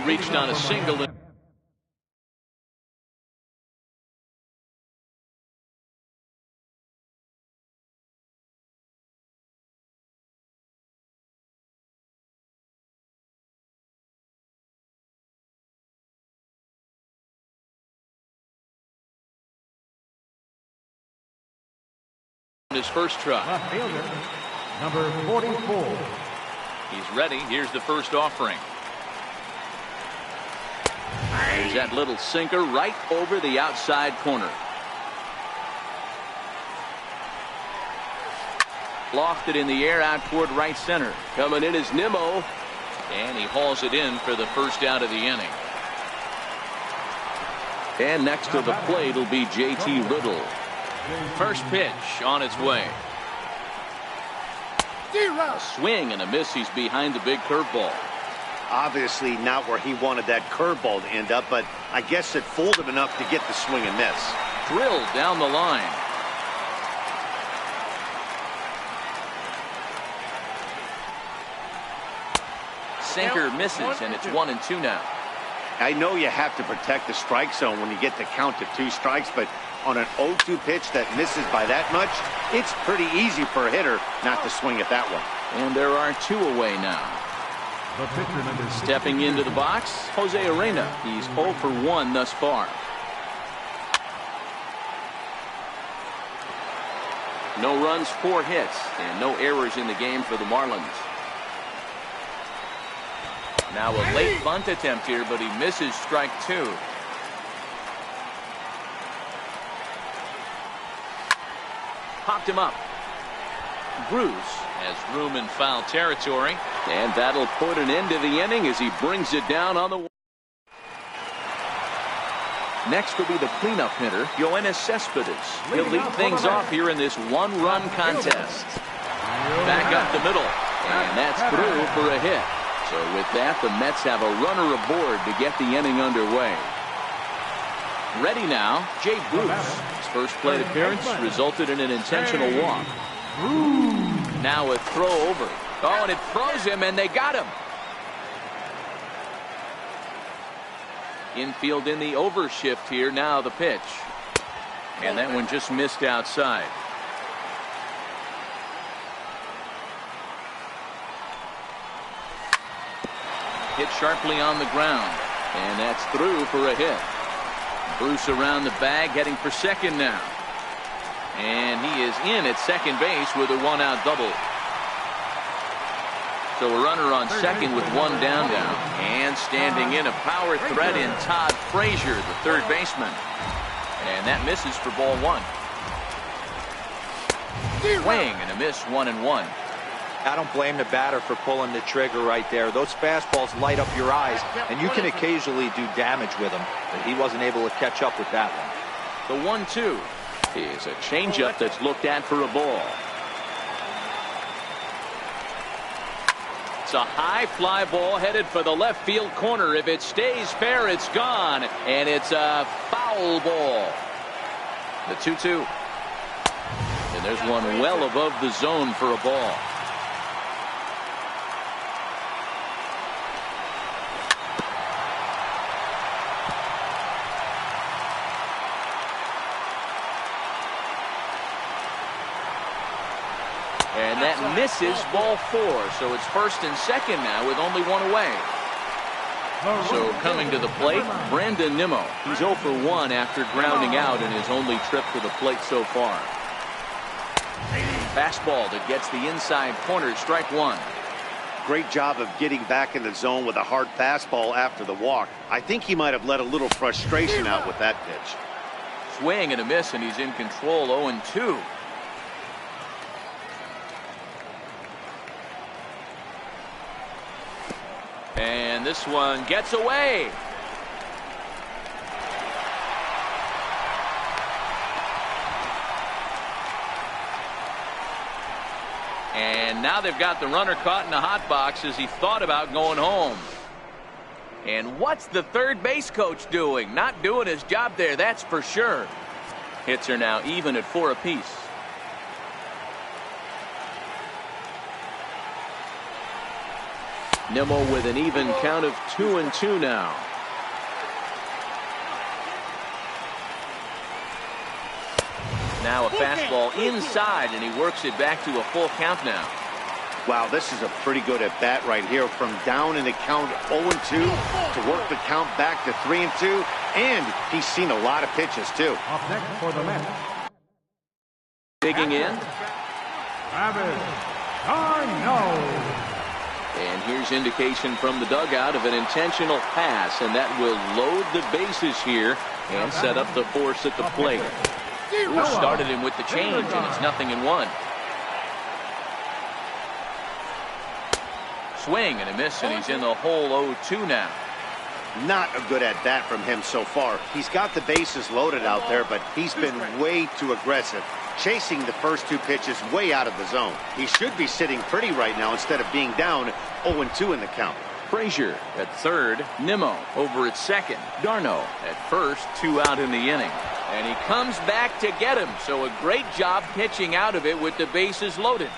Reached on a single. His first try. Left fielder, number 44. He's ready. Here's the first offering. There's that little sinker right over the outside corner. Lofted in the air out toward right center. Coming in is Nimmo. And he hauls it in for the first out of the inning. And next to the plate will be J.T. Little. First pitch on its way. A swing and a miss. He's behind the big curveball. Obviously not where he wanted that curveball to end up, but I guess it fooled him enough to get the swing and miss. Drilled down the line. Sinker misses, and it's 1-2 now. I know you have to protect the strike zone when you get to count to 2 strikes, but on an 0-2 pitch that misses by that much, it's pretty easy for a hitter not to swing at that one. And there are 2 away now. Stepping into the box, Jose Arena. He's 0 for 1 thus far. No runs, 4 hits, and no errors in the game for the Marlins. Now a late bunt attempt here, but he misses strike 2. Popped him up. Bruce has room in foul territory, and that'll put an end to the inning as he brings it down on the. Next will be the cleanup hitter, Yoenis Cespedes. He'll lead things off here in this 1-run contest. Back up the middle, and that's through for a hit. So with that, the Mets have a runner aboard to get the inning underway. Ready now, Jay Bruce. His first plate appearance resulted in an intentional walk. Now a throw over. Oh, and it froze him, and they got him. Infield in the overshift here. Now the pitch. And that one just missed outside. Hit sharply on the ground. And that's through for a hit. Bruce around the bag, heading for second now. And he is in at second base with a 1-out double. So a runner on second with 1 down now. And standing in a power threat in Todd Frazier, the third baseman. And that misses for ball 1. Swing and a miss, 1-1. I don't blame the batter for pulling the trigger right there. Those fastballs light up your eyes, and you can occasionally do damage with them, but he wasn't able to catch up with that one. The 1-2 is a changeup that's looked at for a ball. It's a high fly ball headed for the left field corner. If it stays fair, it's gone, and it's a foul ball. The 2-2. And there's one well above the zone for a ball. And that misses ball 4. So it's first and second now with only 1 away. So coming to the plate, Brandon Nimmo. He's 0 for 1 after grounding out in his only trip to the plate so far. Fastball that gets the inside corner, strike 1. Great job of getting back in the zone with a hard fastball after the walk. I think he might have let a little frustration out with that pitch. Swing and a miss, and he's in control. 0-2. And this one gets away. And now they've got the runner caught in the hot box as he thought about going home. And what's the third base coach doing? Not doing his job there, that's for sure. Hits are now even at 4 apiece. Nimmo with an even count of 2-2 now. Now a fastball inside, and he works it back to a full count now. Wow, this is a pretty good at-bat right here. From down in the count 0-2 to work the count back to 3-2. And he's seen a lot of pitches, too. Up next for the Mets. Digging in. And here's indication from the dugout of an intentional pass, and that will load the bases here and set up the force at the plate. Started him with the change, and it's 0-1. Swing and a miss, and he's in the hole 0-2 now. Not a good at-bat from him so far. He's got the bases loaded out there, but he's been way too aggressive, chasing the first two pitches way out of the zone. He should be sitting pretty right now instead of being down 0-2 in the count. Frazier at third. Nimmo over at second. Darno at first. 2 out in the inning. And he comes back to get him. So a great job pitching out of it with the bases loaded.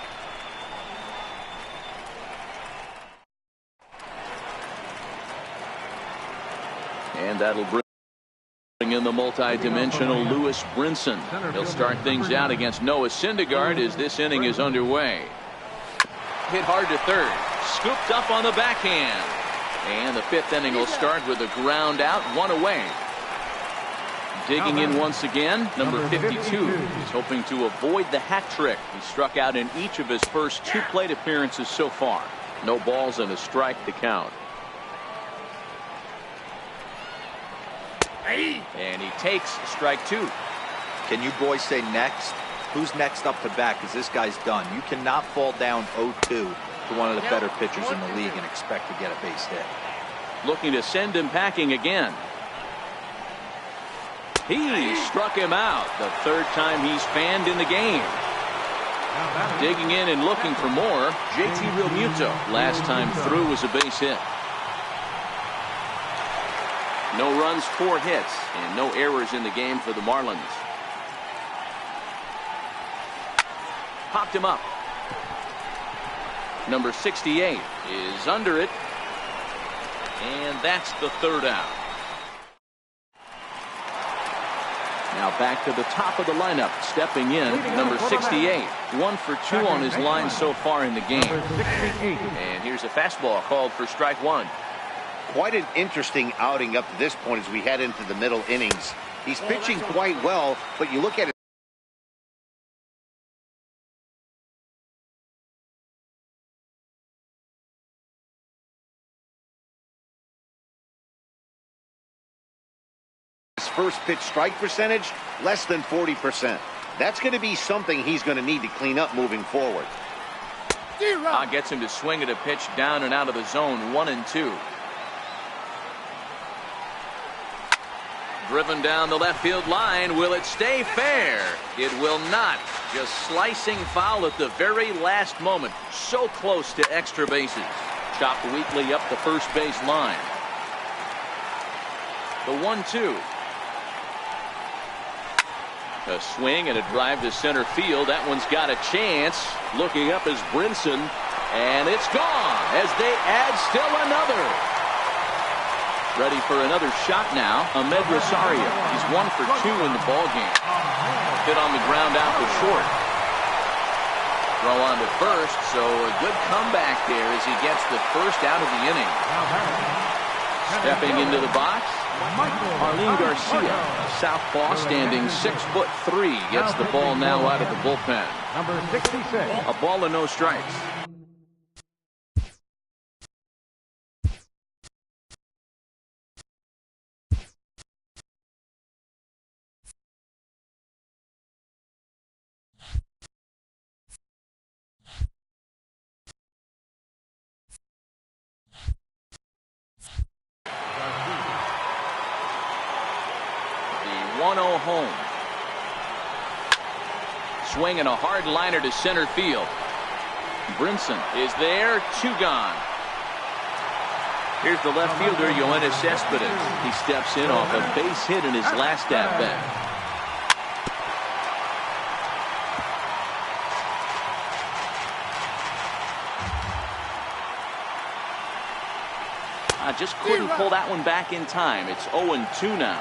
And that'll bring in the multi-dimensional Lewis Brinson. He'll start things out against Noah Syndergaard as this inning is underway. Hit hard to third. Scooped up on the backhand. And the 5th inning will start with a ground out, 1 away. Digging in once again, number 52. He's hoping to avoid the hat trick. He struck out in each of his first 2 plate appearances so far. No balls and a strike to count. And he takes strike 2. Can you boys say next? Who's next up to bat? Because this guy's done. You cannot fall down 0-2 to one of the better pitchers in the league and expect to get a base hit. Looking to send him packing again. He struck him out. The 3rd time he's fanned in the game. Digging in and looking for more, JT Realmuto. Last time through was a base hit. No runs, 4 hits, and no errors in the game for the Marlins. Popped him up. Number 68 is under it. And that's the 3rd out. Now back to the top of the lineup. Stepping in, number 68. 1 for 2 on his line so far in the game. And here's a fastball called for strike 1. Quite an interesting outing up to this point as we head into the middle innings. He's pitching quite well, but you look at it. His first pitch strike percentage, less than 40%. That's going to be something he's going to need to clean up moving forward. Gets him to swing at a pitch down and out of the zone, 1-2. Driven down the left field line. Will it stay fair? It will not. Just slicing foul at the very last moment. So close to extra bases. Chopped weakly up the first base line. The 1-2. A swing and a drive to center field. That one's got a chance. Looking up is Brinson. And it's gone as they add still another. Ready for another shot now. Ahmed Rosario. He's 1 for 2 in the ballgame. Hit on the ground out to short. Throw on to first, so a good comeback there as he gets the first out of the inning. Stepping into the box, Arlene Garcia, a southpaw standing 6'3", gets the ball now out of the bullpen. Number 66. A ball and no strikes. The 1-0 home. Swing and a hard liner to center field. Brinson is there. 2 gone. Here's the left fielder, Yoenis Cespedes. He steps in off a base hit in his last at-bat. Just couldn't pull that one back in time. It's 0-2 now.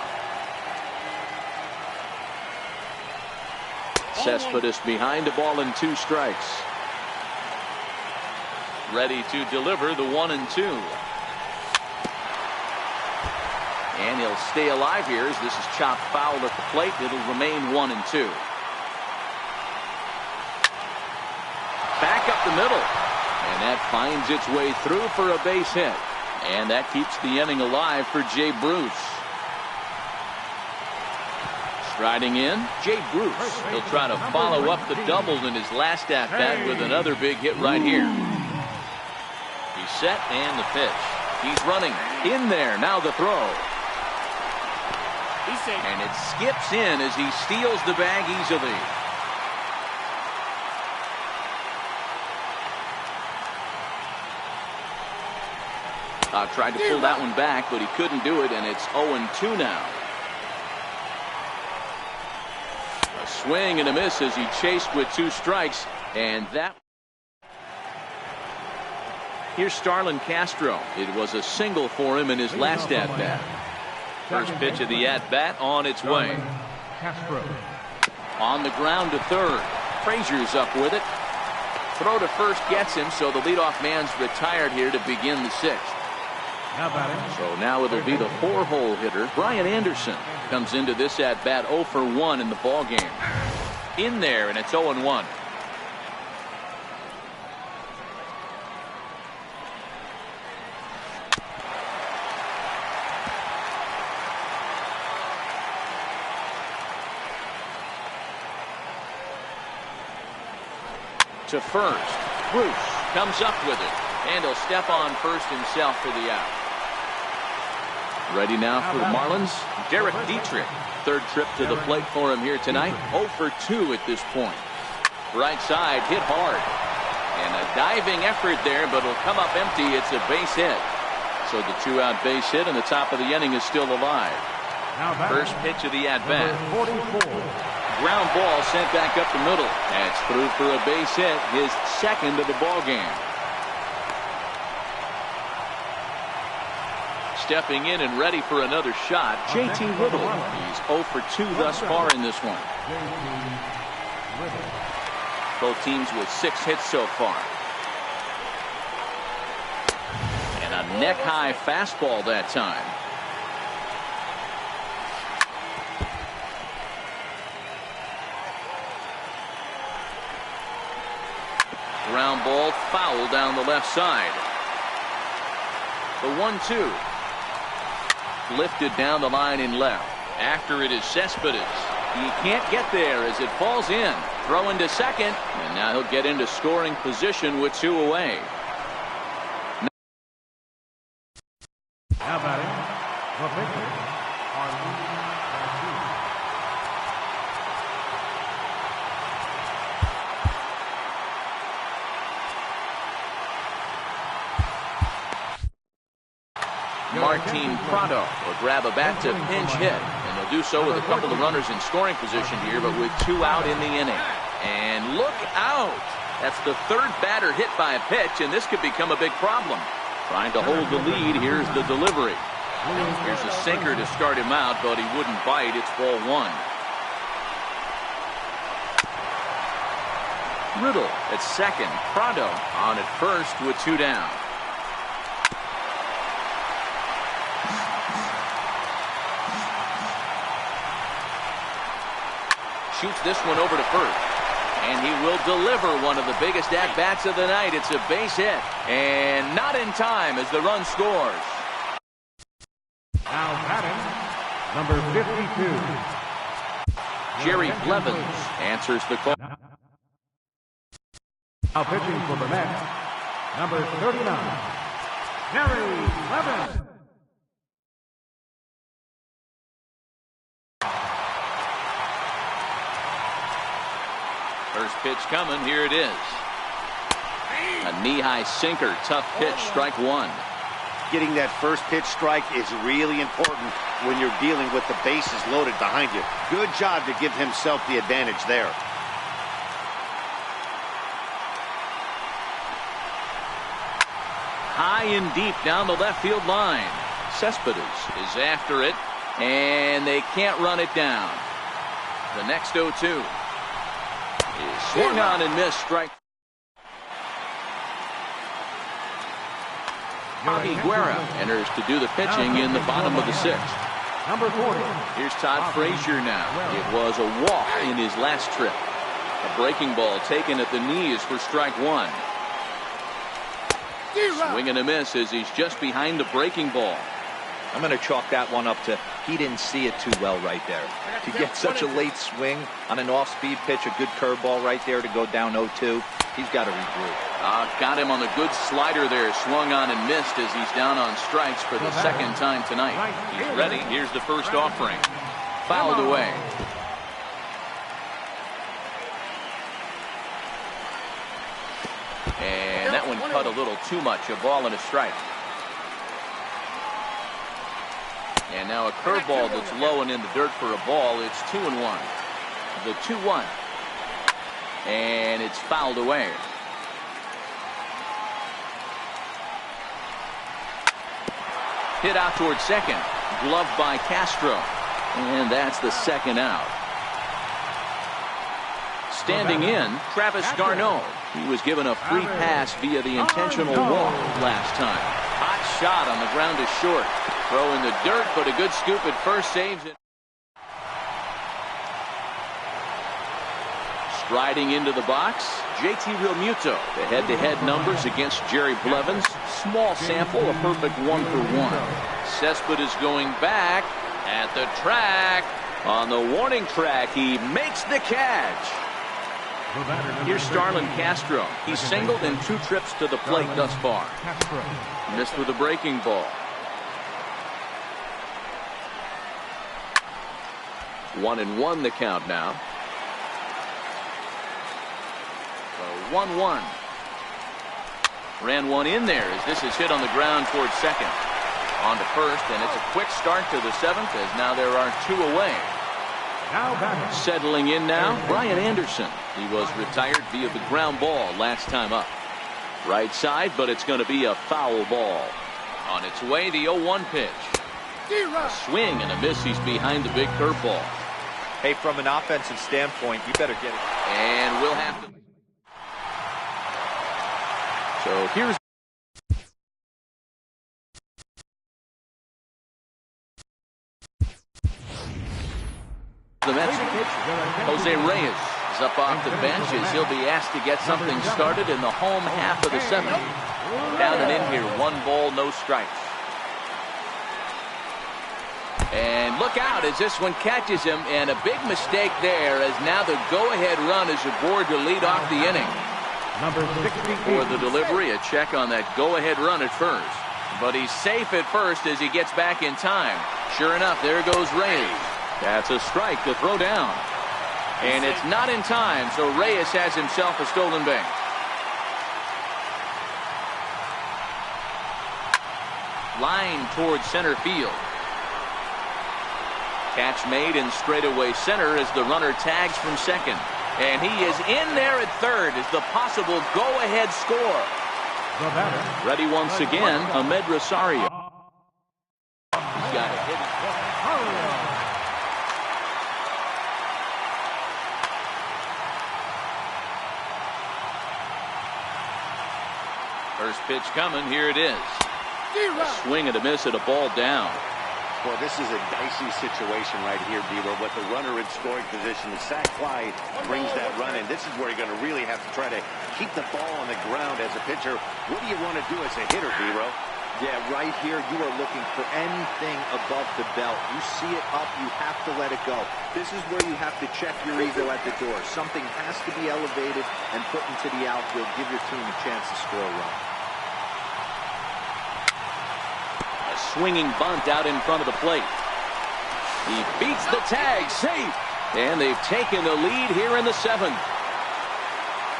Cespedes behind the ball and 2 strikes. Ready to deliver the 1-2. And he'll stay alive here as this is chopped foul at the plate. It'll remain 1-2. Back up the middle. And that finds its way through for a base hit. And that keeps the inning alive for Jay Bruce. Striding in, Jay Bruce. He'll try to follow up the double in his last at-bat with another big hit right here. He's set and the pitch. He's running in there. Now the throw. And it skips in as he steals the bag easily. Tried to pull that one back, but he couldn't do it, and it's 0-2 now. A swing and a miss as he chased with 2 strikes, and that. Here's Starlin Castro. It was a single for him in his last at-bat. First pitch of the at-bat on its way. Castro. On the ground to third. Frazier's up with it. Throw to first gets him, so the leadoff man's retired here to begin the 6th. Now batting. So now it'll be the 4-hole hitter. Brian Anderson comes into this at-bat 0 for 1 in the ball game. In there, and it's 0-1. To first. Bruce comes up with it. And he'll step on first himself for the out. Ready now for the Marlins. Derek Dietrich. Third trip to the plate for him here tonight. 0 for 2 at this point. Right side hit hard. And a diving effort there, but it'll come up empty. It's a base hit. So the 2-out base hit and the top of the inning is still alive. First pitch of the at-bat. Ground ball sent back up the middle. That's through for a base hit. His second of the ball game. Stepping in and ready for another shot, J.T. Little. He's 0 for 2 thus far in this one. Both teams with 6 hits so far. And a neck-high fastball that time. Ground ball foul down the left side. The 1-2. Lifted down the line in left. After it is Cespedes. He can't get there as it falls in. Throw into second. And now he'll get into scoring position with 2 away. Now batting, the pitcher, Martin Prado will grab a bat to pinch hit, and he'll do so with a couple of runners in scoring position here, but with 2 out in the inning. And look out! That's the 3rd batter hit by a pitch, and this could become a big problem. Trying to hold the lead. Here's the delivery. Here's a sinker to start him out, but he wouldn't bite. It's ball 1. Riddle at second. Prado on at first with 2 down. Shoots this one over to first. And he will deliver one of the biggest at-bats of the night. It's a base hit. And not in time as the run scores. now batting, number 52. Jerry Blevins answers the call. Now pitching for the Mets, number 39, Jerry Blevins. First pitch coming. Here it is. A knee-high sinker. Tough pitch. Strike 1. Getting that first pitch strike is really important when you're dealing with the bases loaded behind you. Good job to give himself the advantage there. high and deep down the left field line. Cespedes is after it, and they can't run it down. The next 0-2 is swung on and missed. Strike. Javi Guerra enters to do the pitching in the bottom of the 6th. Number 40. Here's Todd Frazier now. It was a walk in his last trip. A breaking ball taken at the knees for strike 1. Swing and a miss as he's just behind the breaking ball. I'm going to chalk that one up to he didn't see it too well right there. To get such a late swing on an off-speed pitch, a good curveball right there to go down 0-2, he's got to regroup. Got him on the good slider there. Swung on and missed as he's down on strikes for the second time tonight. He's ready. Here's the first offering. Fouled away. And that one cut a little too much. A ball and a strike. And now a curveball that's low and in the dirt for a ball. It's 2-1. The 2-1. And it's fouled away. Hit out towards second. Gloved by Castro. And that's the second out. Standing in, Travis d'Arnaud. He was given a free pass via the intentional walk last time. Hot shot on the ground to short. Throw in the dirt, but a good scoop at first saves it. Striding into the box, JT Realmuto. The head-to-head numbers against Jerry Blevins. Small sample, a perfect 1-for-1. Cespedes going back at the track. On the warning track, he makes the catch. Here's Starlin Castro. He's singled in 2 trips to the plate thus far. Missed with a breaking ball. 1-1 the count now. 1-1. Ran one in there as this is hit on the ground towards second. On to first, and it's a quick start to the 7th as now there are 2 away. Settling in now, Brian Anderson. He was retired via the ground ball last time up. Right side, but it's going to be a foul ball. On its way, the 0-1 pitch. A swing and a miss. He's behind the big curveball. Hey, from an offensive standpoint, you better get it. And we'll have to. So here's the Mets pitcher. Jose Reyes is up off the bench as he'll be asked to get something started in the home half of the 7th. Down and in here, 1 ball, no strikes. And look out as this one catches him, and a big mistake there as now the go-ahead run is aboard to lead off the inning. For the delivery, a check on that go-ahead run at first. But he's safe at first as he gets back in time. Sure enough, there goes Reyes. That's a strike to throw down. And it's not in time, so Reyes has himself a stolen base. Line towards center field. Catch made in straightaway center as the runner tags from second. And he is in there at third as the possible go-ahead score. Ready once again, Ahmed Rosario. He's got a hit. First pitch coming, here it is. A swing and a miss at a ball down. Well, this is a dicey situation right here, Dealer. With the runner in scoring position, the sac fly brings that run in. This is where you're going to really have to try to keep the ball on the ground as a pitcher. What do you want to do as a hitter, Dero? Yeah, right here, you are looking for anything above the belt. You see it up, you have to let it go. This is where you have to check your ego at the door. Something has to be elevated and put into the outfield. Give your team a chance to score a run. Swinging bunt out in front of the plate. He beats the tag, safe, and they've taken the lead here in the 7th.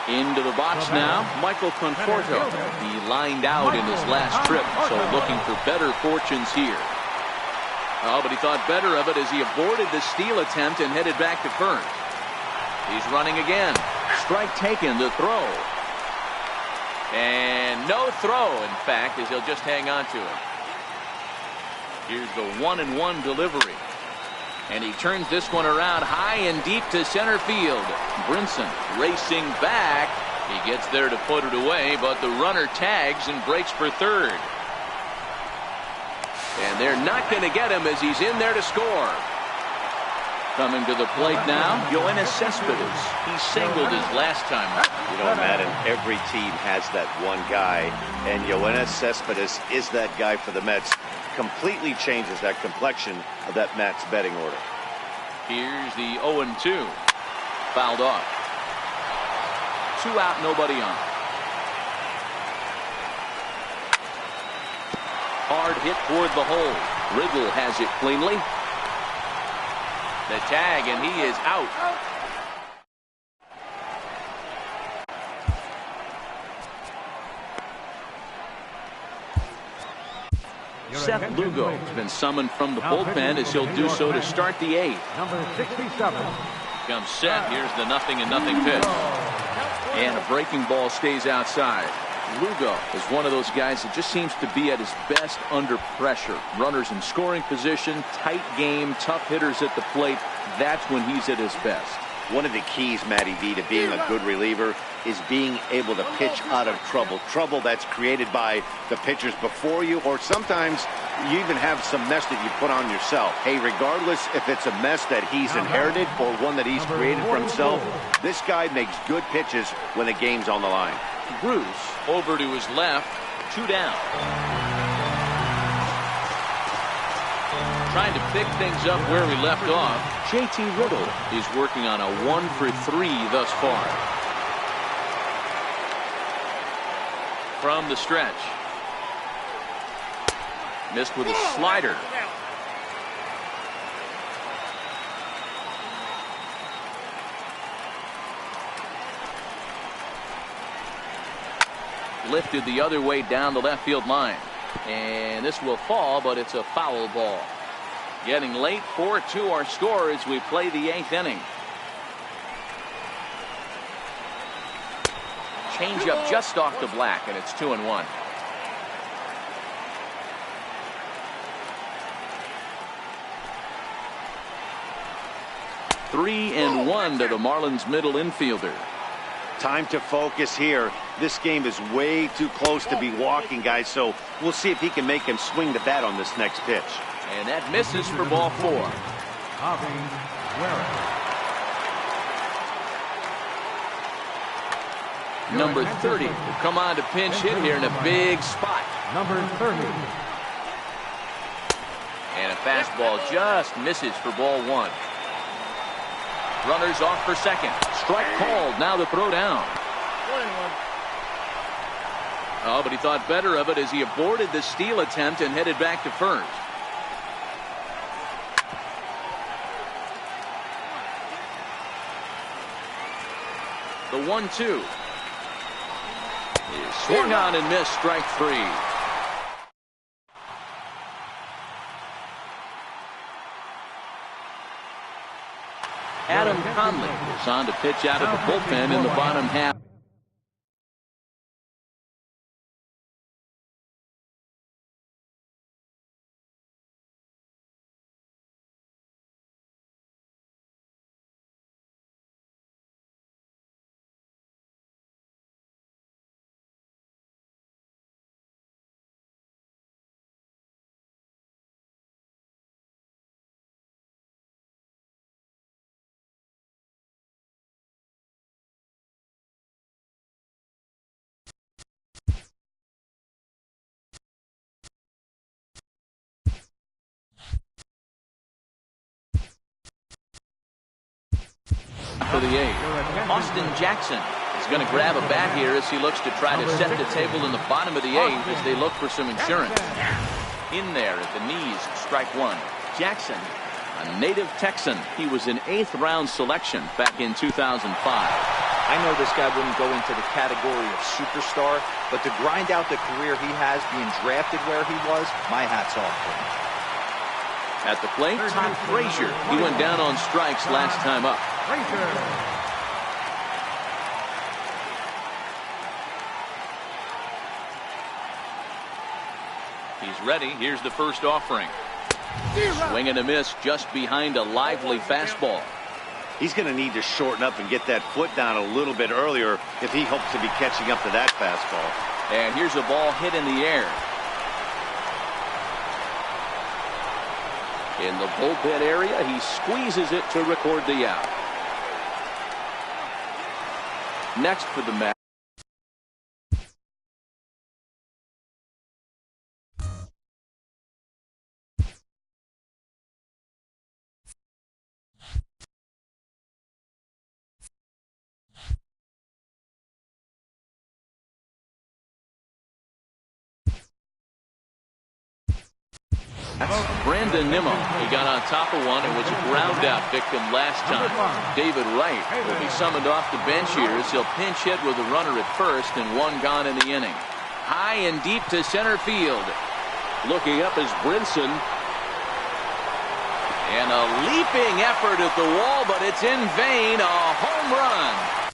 Into the box now, Michael Conforto. He lined out in his last trip, so looking for better fortunes here. Oh, but he thought better of it as he aborted the steal attempt and headed back to first. He's running again. Strike taken, the throw. And no throw, in fact, as he'll just hang on to it. Here's the 1-1 delivery. And he turns this one around high and deep to center field. Brinson racing back. He gets there to put it away, but the runner tags and breaks for third. And they're not going to get him as he's in there to score. Coming to the plate now, Yoenis Cespedes. He singled his last time up. You know, Madden, every team has that one guy, and Yoenis Cespedes is that guy for the Mets. Completely changes that complexion of that Mets betting order. Here's the 0-2. Fouled off. 2 out, nobody on. Hard hit toward the hole. Riddle has it cleanly. The tag, and he is out. Seth Lugo has been summoned from the bullpen as he'll do so to start the 8th. Number 67. Comes set. Here's the 0-0 pitch. And a breaking ball stays outside. Lugo is one of those guys that just seems to be at his best under pressure. Runners in scoring position, tight game, tough hitters at the plate. That's when he's at his best. One of the keys, Matty V, to being a good reliever is being able to pitch out of trouble. Trouble that's created by the pitchers before you, or sometimes you even have some mess that you put on yourself. Hey, regardless if it's a mess that he's inherited or one that he's created for himself, this guy makes good pitches when the game's on the line. Bruce over to his left, 2 down. Trying to pick things up where we left off. JT Riddle is working on a 1-for-3 thus far. From the stretch. Missed with a slider. Lifted the other way down the left field line. And this will fall, but it's a foul ball. Getting late, 4-2 our score as we play the 8th inning. Change up just off the black, and it's 2-1. Three and 1 to the Marlins middle infielder. Time to focus here. This game is way too close to be walking, guys, so we'll see if he can make him swing the bat on this next pitch. And that misses for ball 4. Number 30 will come on to pinch hit here in a big spot. Number 30. And a fastball just misses for ball 1. Runners off for second. Strike called. Now the throw down. Oh, but he thought better of it as he aborted the steal attempt and headed back to first. The 1-2 is swung on and missed. Strike 3. Adam Conley is on to pitch out of the bullpen in the bottom half. For the 8th, Austin Jackson is going to grab a bat here as he looks to try to set the table in the bottom of the 8th as they look for some insurance. In there at the knees, strike 1. Jackson, a native Texan. He was an 8th round selection back in 2005. I know this guy wouldn't go into the category of superstar, but to grind out the career he has being drafted where he was, my hat's off to him. At the plate, Todd Frazier. He went down on strikes last time up. He's ready. Here's the first offering. Swing and a miss just behind a lively fastball. He's going to need to shorten up and get that foot down a little bit earlier if he hopes to be catching up to that fastball. And here's a ball hit in the air. In the bullpen area, he squeezes it to record the out. Next for the Mets. That's Brandon Nimmo. He got on top of one and was a ground out victim last time. David Wright will be summoned off the bench here as he'll pinch hit with a runner at first and one gone in the inning. High and deep to center field. Looking up is Brinson. And a leaping effort at the wall, but it's in vain. A home run.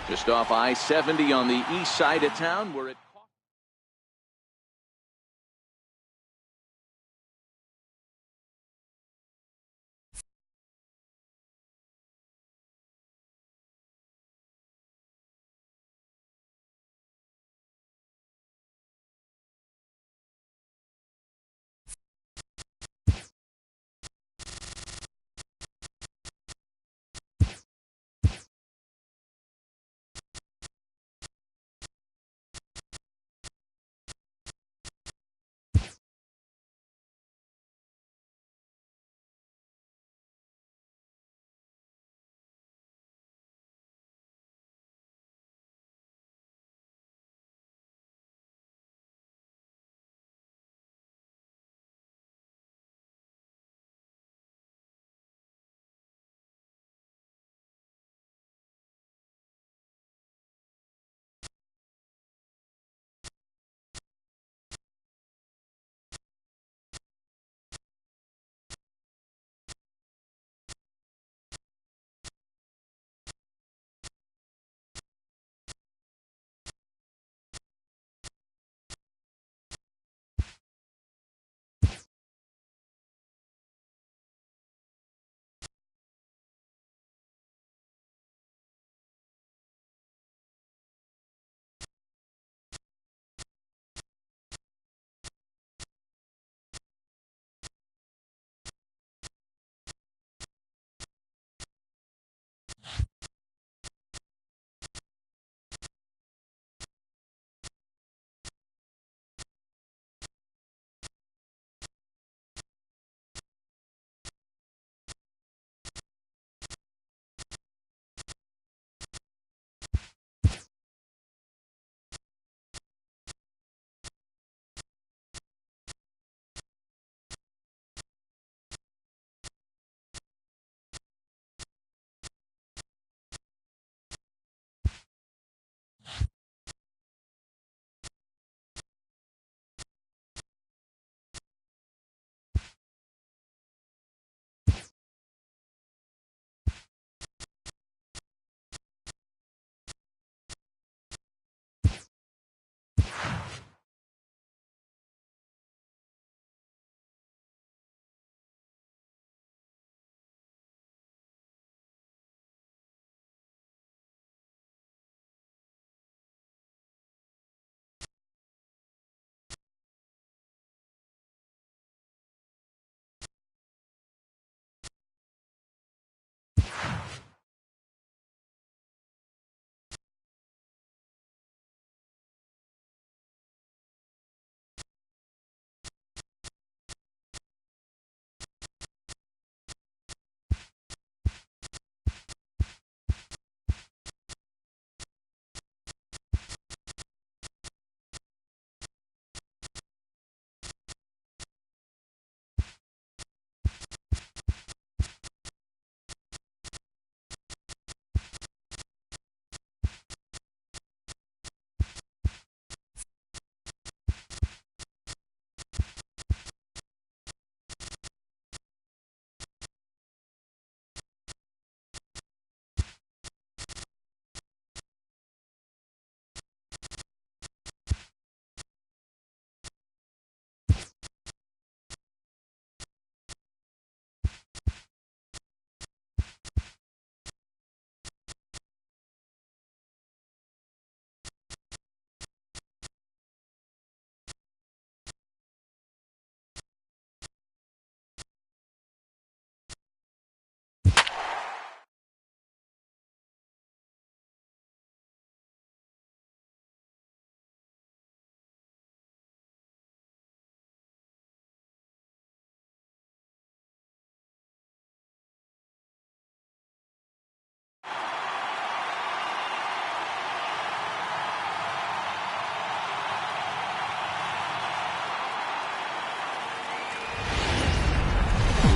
Just off I-70 on the east side of town. We're at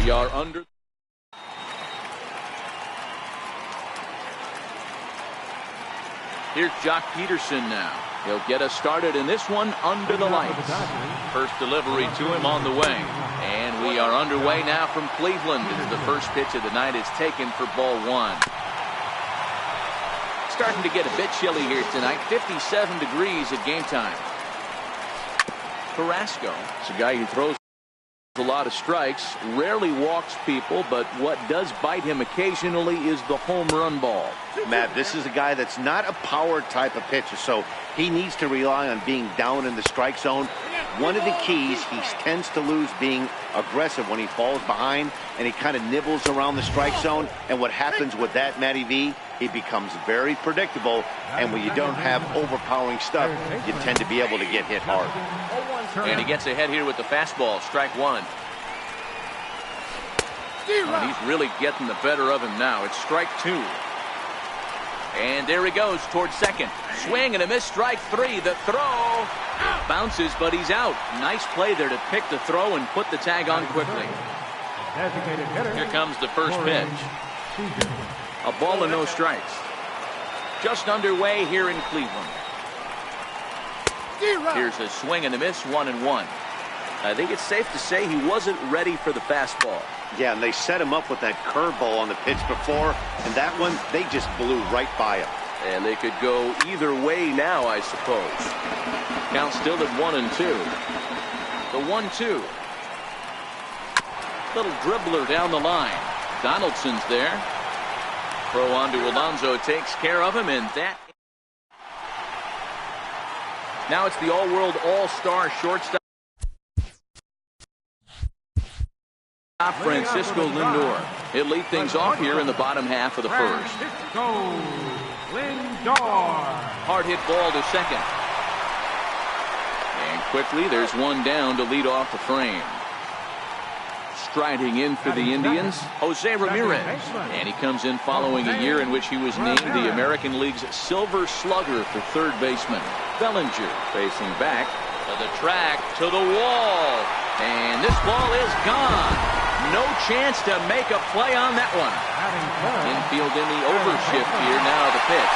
We are under. Here's Jock Peterson now. He'll get us started in this one under the lights. First delivery to him on the way. And we are underway now from Cleveland as the first pitch of the night is taken for ball one. Starting to get a bit chilly here tonight. 57 degrees at game time. Carrasco is a guy who throws a lot of strikes, rarely walks people, but what does bite him occasionally is the home run ball. Matt, this is a guy that's not a power type of pitcher, so he needs to rely on being down in the strike zone. One of the keys, he tends to lose being aggressive when he falls behind, and he kind of nibbles around the strike zone. And what happens with that, Matty V, he becomes very predictable, and when you don't have overpowering stuff, you tend to be able to get hit hard. And he gets ahead here with the fastball, strike one. And he's really getting the better of him now. It's strike two. And there he goes towards second. Swing and a miss, strike three. The throw bounces, but he's out. Nice play there to pick the throw and put the tag on quickly. Here comes the first pitch. A ball and no strikes. Just underway here in Cleveland. Here's a swing and a miss, 1-1. I think it's safe to say he wasn't ready for the fastball. Yeah, and they set him up with that curveball on the pitch before, and that one, they just blew right by him. And they could go either way now, I suppose. Count still at 1-2. The 1-2. Little dribbler down the line. Donaldson's there. Throw on to Alonso takes care of him, and that. Now it's the all-world, all-star shortstop shortstop, Francisco Lindor. He'll lead things off here in the bottom half of the first. Hard hit ball to second. And quickly, there's one down to lead off the frame. Striding in for the Indians, Jose Ramirez. And he comes in following a year in which he was named the American League's Silver Slugger for third baseman. Bellinger facing back to the track, to the wall. And this ball is gone. No chance to make a play on that one. Infield in the overshift here. Now the pitch.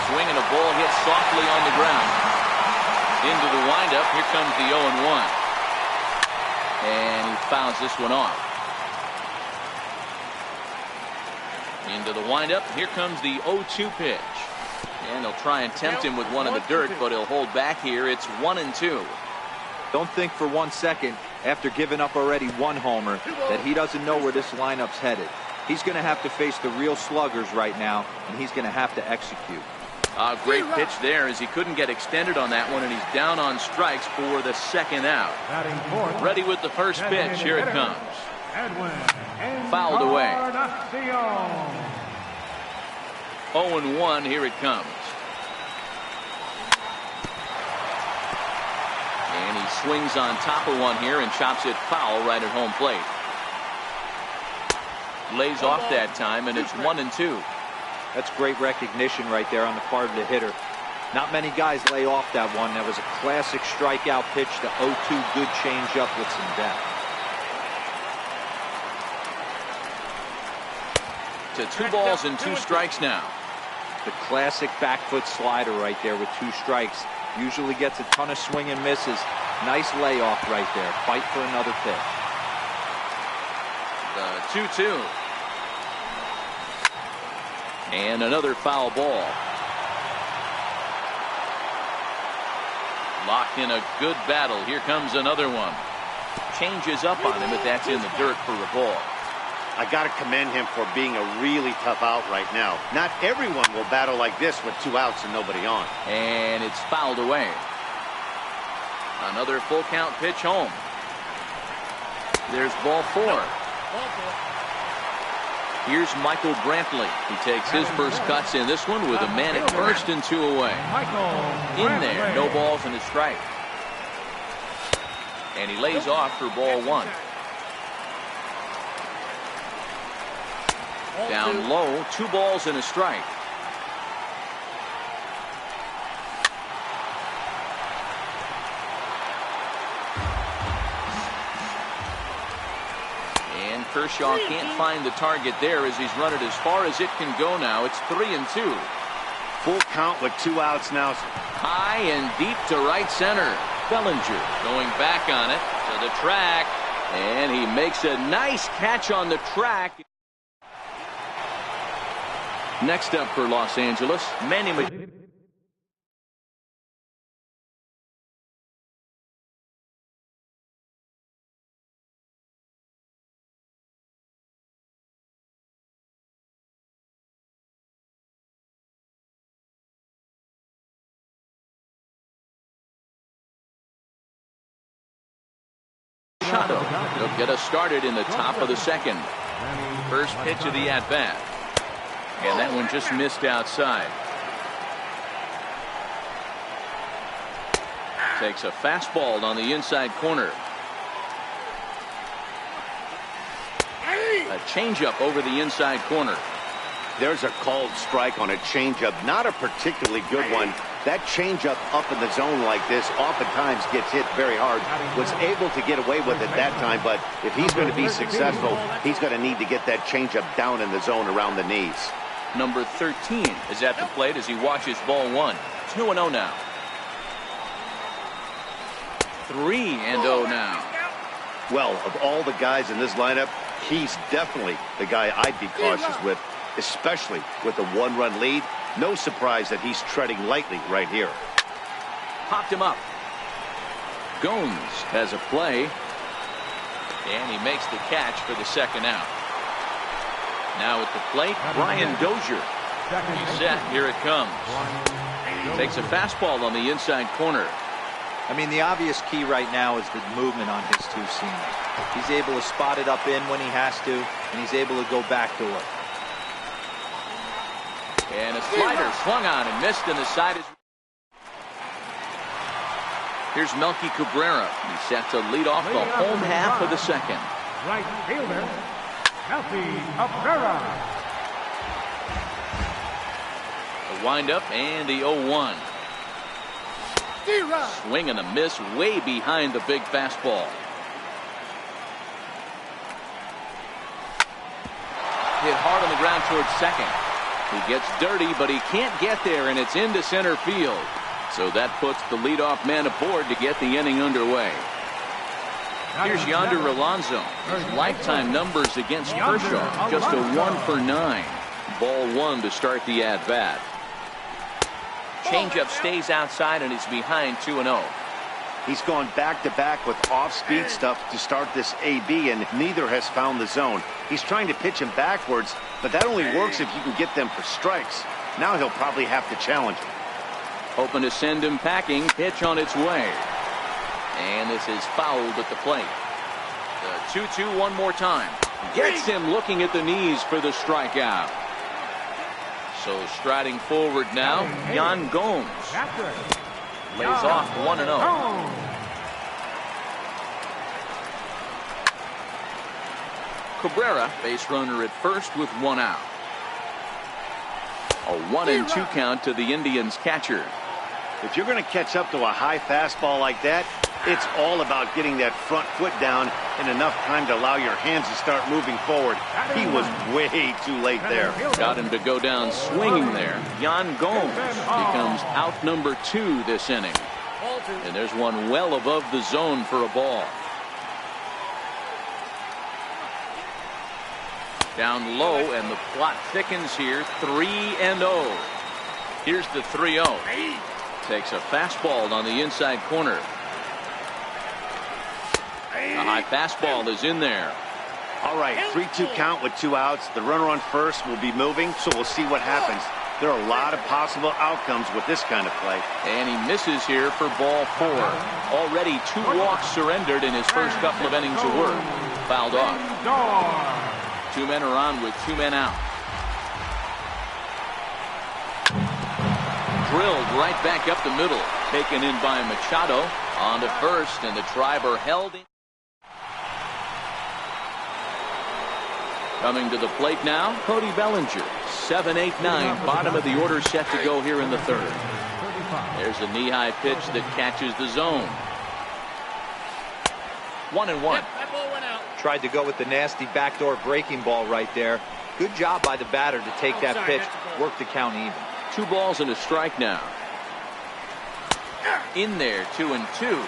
Swinging a ball hit softly on the ground. Into the windup. Here comes the 0-1. And he fouls this one off. Into the windup. Here comes the 0-2 pitch. And they'll try and tempt him with one in the dirt, but he'll hold back here. It's 1-2. Don't think for 1 second, after giving up already one homer, that he doesn't know where this lineup's headed. He's going to have to face the real sluggers right now, and he's going to have to execute. Great pitch there as he couldn't get extended on that one, and he's down on strikes for the second out. Ready with the first pitch. Here it comes. Fouled away. 0-1. Here it comes. And he swings on top of one here and chops it foul right at home plate. Lays off that time, and it's 1-2. That's great recognition right there on the part of the hitter. Not many guys lay off that one. That was a classic strikeout pitch to 0-2. Good changeup with some depth. To 2 balls and 2 strikes now. The classic back foot slider right there with 2 strikes. Usually gets a ton of swing and misses. Nice layoff right there. Fight for another pitch. The 2-2. And another foul ball. Locked in a good battle. Here comes another one. Changes up on him, but that's in the dirt for a ball. I got to commend him for being a really tough out right now. Not everyone will battle like this with 2 outs and nobody on. And it's fouled away. Another full count pitch home. There's ball 4. Here's Michael Brantley. He takes his first cuts in this one with a man at first and 2 away. In there, no balls and a strike. And he lays off for ball 1. Down low, 2 balls and a strike. And Kershaw can't find the target there as he's run it as far as it can go now. It's 3-2. Full count with 2 outs now. High and deep to right center. Bellinger going back on it to the track. And he makes a nice catch on the track. Next up for Los Angeles, Manny Machado. He'll get us started in the top of the second. First pitch of the at-bat. And that one just missed outside. Takes a fastball on the inside corner. A changeup over the inside corner. There's a called strike on a changeup. Not a particularly good one. That changeup up in the zone like this oftentimes gets hit very hard. Was able to get away with it that time, but if he's going to be successful, he's going to need to get that changeup down in the zone around the knees. Number 13 is at the plate as he watches ball 1. 2-0 now. 3-0 now. Well, of all the guys in this lineup, he's definitely the guy I'd be cautious with, especially with a 1-run lead. No surprise that he's treading lightly right here. Popped him up. Gomes has a play. And he makes the catch for the second out. Now at the plate, Brian Dozier. He's set. Here it comes. Takes a fastball on the inside corner. I mean, the obvious key right now is the movement on his two seamers. He's able to spot it up in when he has to, and he's able to go backdoor. And a slider swung on and missed, and the side is... Here's Melky Cabrera. He's set to lead off the home half of the second. Right fielder, Melky Cabrera. The windup and the 0-1. Swing and a miss way behind the big fastball. Hit hard on the ground towards second. He gets dirty, but he can't get there, and it's into center field. So that puts the leadoff man aboard to get the inning underway. Here's Yonder Alonso. His lifetime numbers against Kershaw, just a 1 for 9. Ball 1 to start the at-bat. Changeup stays outside, and he's behind 2-0. He's gone back-to-back with off-speed stuff to start this AB, and neither has found the zone. He's trying to pitch him backwards, but that only works if you can get them for strikes. Now he'll probably have to challenge him. Hoping to send him packing. Pitch on its way. And this is fouled at the plate. The 2-2 one more time. Gets him looking at the knees for the strikeout. So striding forward now, Yan Gomes. Lays off 1-0. Cabrera, base runner at first with 1 out. A 1-2 count to the Indians catcher. If you're going to catch up to a high fastball like that, it's all about getting that front foot down in enough time to allow your hands to start moving forward. He was way too late there. Got him to go down swinging there. Yan Gomes becomes out number 2 this inning. And there's one well above the zone for a ball. Down low, and the plot thickens here. 3-0. Here's the 3-0. Takes a fastball on the inside corner. A high fastball is in there. All right, 3-2 count with 2 outs. The runner on first will be moving, so we'll see what happens. There are a lot of possible outcomes with this kind of play. And he misses here for ball 4. Already 2 walks surrendered in his first couple of innings of work. Fouled off. 2 men are on with 2 men out. Drilled right back up the middle. Taken in by Machado. On to first, and the driver held in. Coming to the plate now, Cody Bellinger. 7-8-9, bottom of the order set to go here in the third. There's a knee-high pitch that catches the zone. 1-1. Tried to go with the nasty backdoor breaking ball right there. Good job by the batter to take that pitch, work the count even. 2 balls and a strike now. In there, 2-2.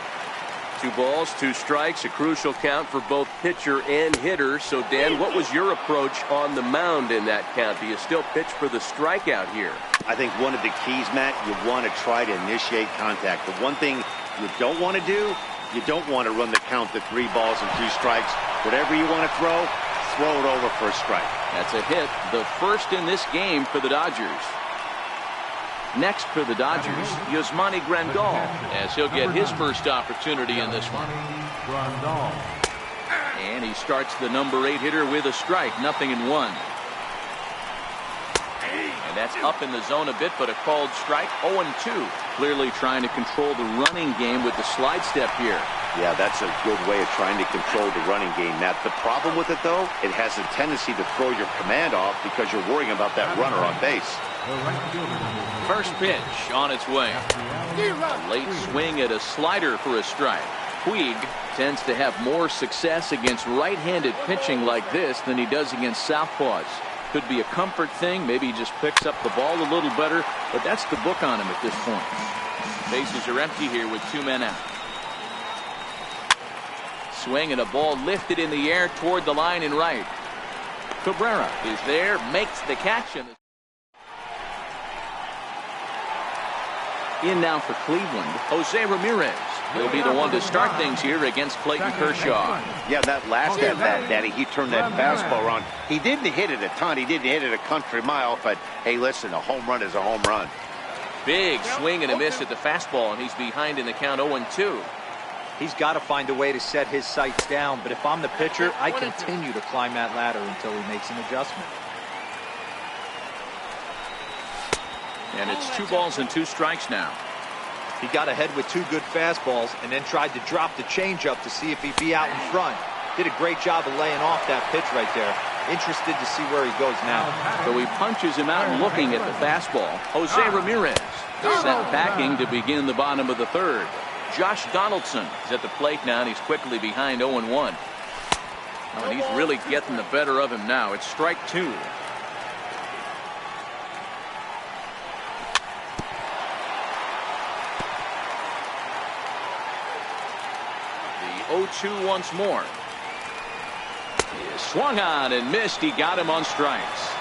2 balls, 2 strikes, a crucial count for both pitcher and hitter. So, Dan, what was your approach on the mound in that count? Do you still pitch for the strikeout here? I think one of the keys, Matt, you want to try to initiate contact. The one thing you don't want to do, you don't want to run the count to 3 balls and 2 strikes. Whatever you want to throw it over for a strike. That's a hit, the first in this game for the Dodgers. Next for the Dodgers, Yasmani Grandal, as he'll get his first opportunity in this one. And he starts the number 8 hitter with a strike, 0-1. And that's up in the zone a bit, but a called strike, 0-2. Clearly trying to control the running game with the slide step here. Yeah, that's a good way of trying to control the running game, Matt. The problem with it, though, it has a tendency to throw your command off because you're worrying about that runner on base. First pitch on its way. A late swing at a slider for a strike. Puig tends to have more success against right-handed pitching like this than he does against southpaws. Could be a comfort thing. Maybe he just picks up the ball a little better, but that's the book on him at this point. Bases are empty here with 2 men out. Swing and a ball lifted in the air toward the line and right. Cabrera is there, makes the catch. And in now for Cleveland, Jose Ramirez. He'll be the one to start things here against Clayton Kershaw. Yeah, that last at bat, Daddy, he turned that fastball around. He didn't hit it a ton. He didn't hit it a country mile, but hey, listen, a home run is a home run. Big swing and a miss at the fastball, and he's behind in the count 0-2. He's got to find a way to set his sights down, but if I'm the pitcher, I continue to climb that ladder until he makes an adjustment. And it's 2 balls and 2 strikes now. He got ahead with 2 good fastballs and then tried to drop the changeup to see if he'd be out in front. Did a great job of laying off that pitch right there. Interested to see where he goes now. So he punches him out looking at the fastball. Jose Ramirez set backing to begin the bottom of the 3rd. Josh Donaldson is at the plate now, and he's quickly behind 0-1. Oh, and he's really getting the better of him now. It's strike 2. The 0-2 once more. He swung on and missed. He got him on strikes.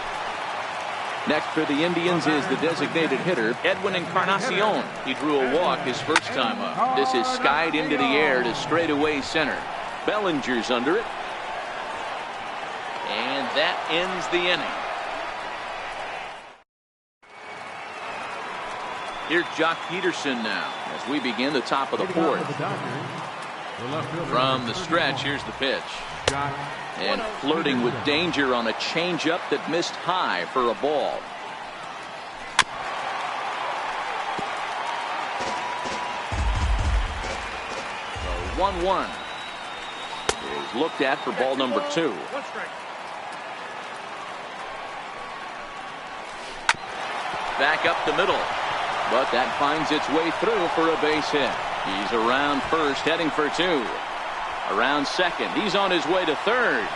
Next for the Indians is the designated hitter, Edwin Encarnacion. He drew a walk his first time up. This is skied into the air to straightaway center. Bellinger's under it. And that ends the inning. Here's Jock Peterson now as we begin the top of the 4th. From the stretch, here's the pitch. And flirting with danger on a changeup that missed high for a ball. 1-1 is looked at for ball number 2. Back up the middle, but that finds its way through for a base hit. He's around first, heading for 2. Around second, he's on his way to 3rd.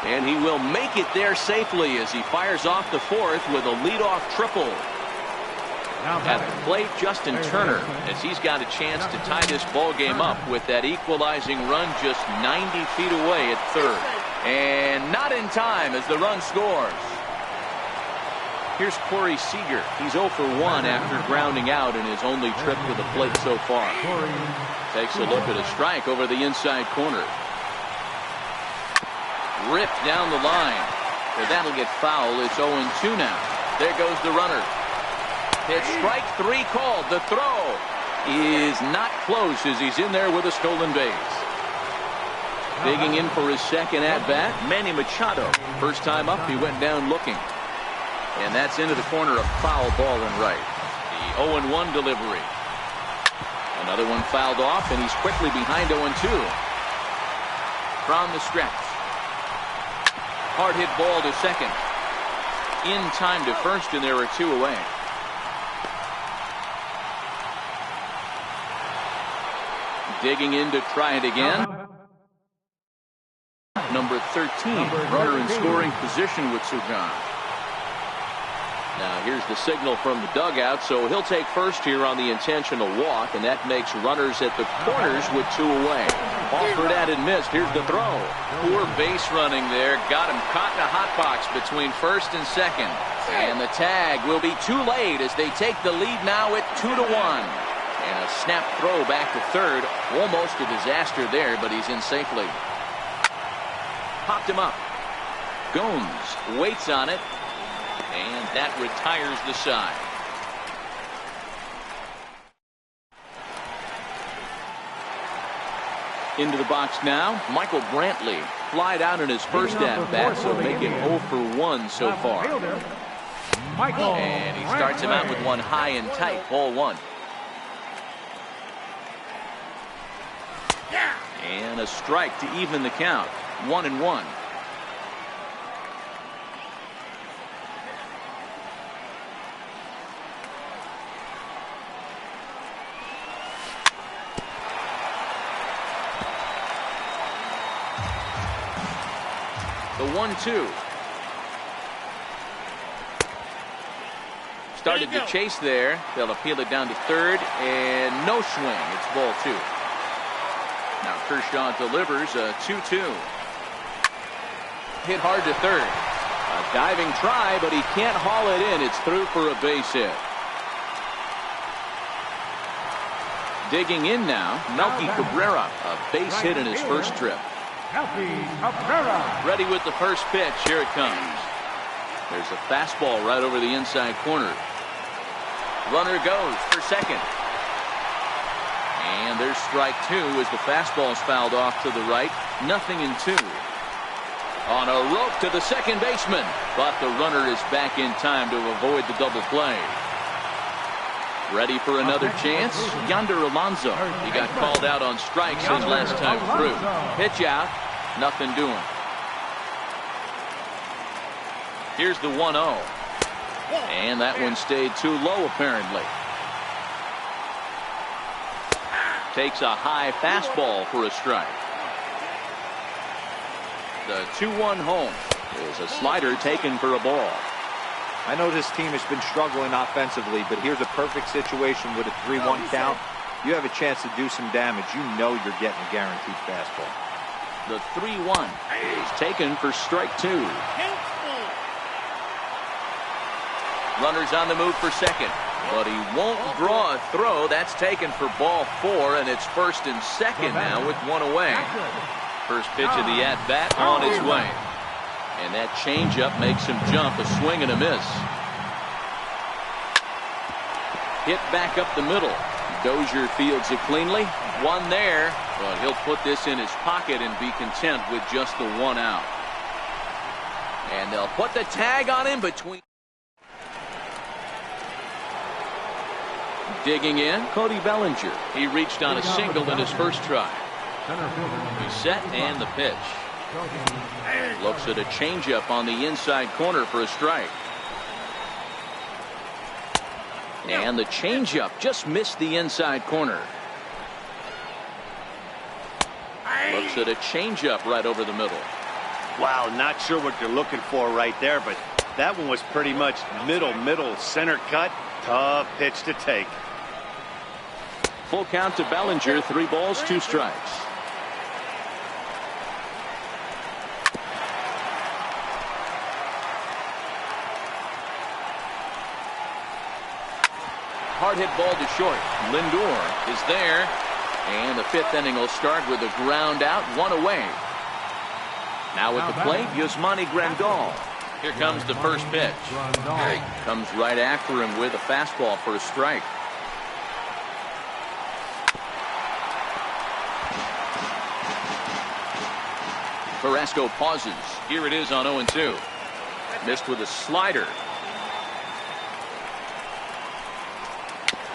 And he will make it there safely as he fires off the 4th with a leadoff triple. At the plate, Justin Turner, as he's got a chance to tie this ball game up with that equalizing run just 90 feet away at 3rd. And not in time as the run scores. Here's Corey Seager. He's 0 for 1 after grounding out in his only trip to the plate so far. Takes a look at a strike over the inside corner. Ripped down the line. But that'll get foul. It's 0-2 now. There goes the runner. It's strike 3 called. The throw is not close as he's in there with a stolen base. Digging in for his second at-bat, Manny Machado. First time up, he went down looking. And that's into the corner, a foul ball and right. The 0-1 delivery. Another one fouled off, and he's quickly behind 0-2. From the stretch. Hard hit ball to second. In time to first, and there are 2 away. Digging in to try it again. Number 13, runner in scoring position with Sugan. Now here's the signal from the dugout, so he'll take first here on the intentional walk, and that makes runners at the corners with 2 away. Offered at and missed. Here's the throw. Poor base running there. Got him caught in a hot box between first and second. And the tag will be too late as they take the lead now at 2-1. And a snap throw back to 3rd. Almost a disaster there, but he's in safely. Popped him up. Gomes waits on it. And that retires the side. Into the box now, Michael Brantley. Flied out in his first at-bat, so make him 0 for 1 so far. And he starts him out with one high and tight, ball 1. And a strike to even the count, 1-1. The 1-2. Started to chase there. They'll appeal it down to 3rd, and no swing. It's ball 2. Now Kershaw delivers a 2-2. Hit hard to 3rd. A diving try, but he can't haul it in. It's through for a base hit. Digging in now, Melky Cabrera. A base hit in his first trip. Ready with the first pitch. Here it comes. There's a fastball right over the inside corner. Runner goes for second. And there's strike two as the fastball's fouled off to the right. 0-2. On a rope to the second baseman, but the runner is back in time to avoid the double play. Ready for another chance? Yonder Alonso. He got called out on strikes his last time through. Pitch out. Nothing doing. Here's the 1-0. And that one stayed too low apparently. Takes a high fastball for a strike. The 2-1 home is a slider taken for a ball. I know this team has been struggling offensively, but here's a perfect situation with a 3-1 count. You have a chance to do some damage. You know you're getting a guaranteed fastball. The 3-1 is taken for strike two. Runner's on the move for second, but he won't draw a throw. That's taken for ball four, and it's first and second now with one away. First pitch of the at-bat on its way. And that changeup makes him jump, a swing and a miss. Hit back up the middle. Dozier fields it cleanly. One there, but he'll put this in his pocket and be content with just the one out. And they'll put the tag on him between. Digging in, Cody Bellinger. He reached on a single in his first try. He's set and the pitch. Looks at a changeup on the inside corner for a strike. And the changeup just missed the inside corner. Looks at a changeup right over the middle. Wow, not sure what you're looking for right there, but that one was pretty much middle, center cut. Tough pitch to take. Full count to Bellinger, 3 balls, 2 strikes. Hard hit ball to short. Lindor is there. And the 5th inning will start with a ground out, 1 away. Now at the plate, Yasmani Grandal. Here comes the first pitch. Comes right after him with a fastball for a strike. Carrasco pauses. Here it is on 0-2. Missed with a slider.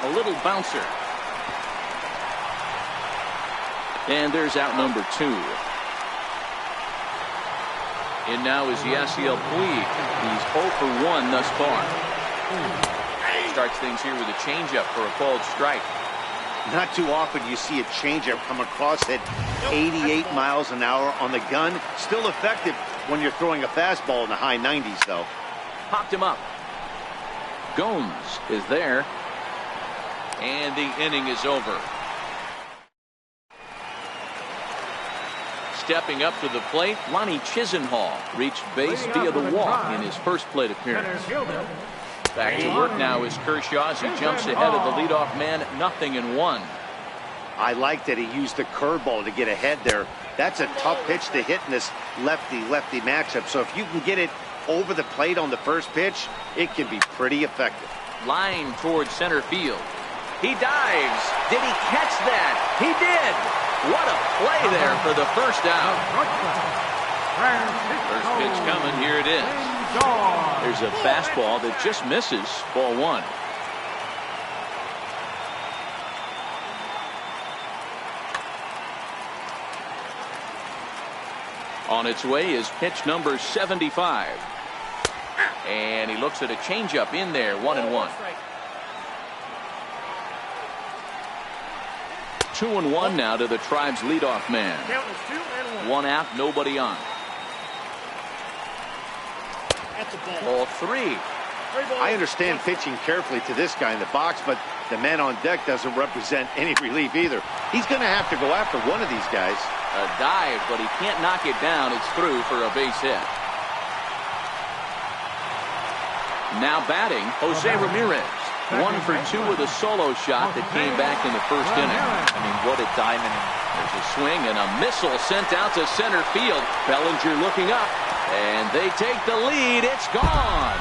A little bouncer. And there's out number 2. And now is Yasiel Puig. He's 0 for 1 thus far. Starts things here with a changeup for a called strike. Not too often you see a changeup come across at 88 miles an hour on the gun. Still effective when you're throwing a fastball in the high 90s, though. Popped him up. Gomes is there. And the inning is over. Stepping up to the plate, Lonnie Chisenhall reached base via the walk in his first plate appearance. Back to work now is Kershaw as he jumps ahead of the leadoff man, 0-1. I like that he used the curveball to get ahead there. That's a tough pitch to hit in this lefty-lefty matchup. So if you can get it over the plate on the first pitch, it can be pretty effective. Line towards center field. He dives. Did he catch that? He did. What a play there for the first out. First pitch coming. Here it is. There's a fastball that just misses. Ball 1. On its way is pitch number 75. And he looks at a changeup in there. 1-1. 2-1 now to the Tribe's leadoff man. 1 out, nobody on. Ball 3. I understand pitching carefully to this guy in the box, but the man on deck doesn't represent any relief either. He's going to have to go after one of these guys. A dive, but he can't knock it down. It's through for a base hit. Now batting, Jose Ramirez. 1 for 2 with a solo shot that came back in the first inning. I mean, what a diamond. There's a swing and a missile sent out to center field. Bellinger looking up, and they take the lead. It's gone.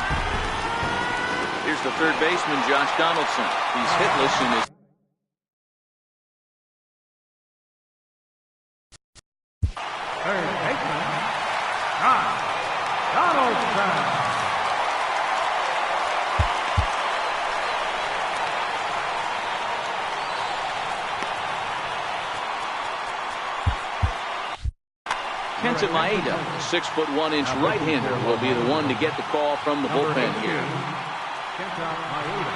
Here's the third baseman, Josh Donaldson. He's hitless in his Third baseman, Josh Donaldson. Kenta Maeda, 6'1" right-hander, will be the one to get the call from the bullpen here. Kenta Maeda.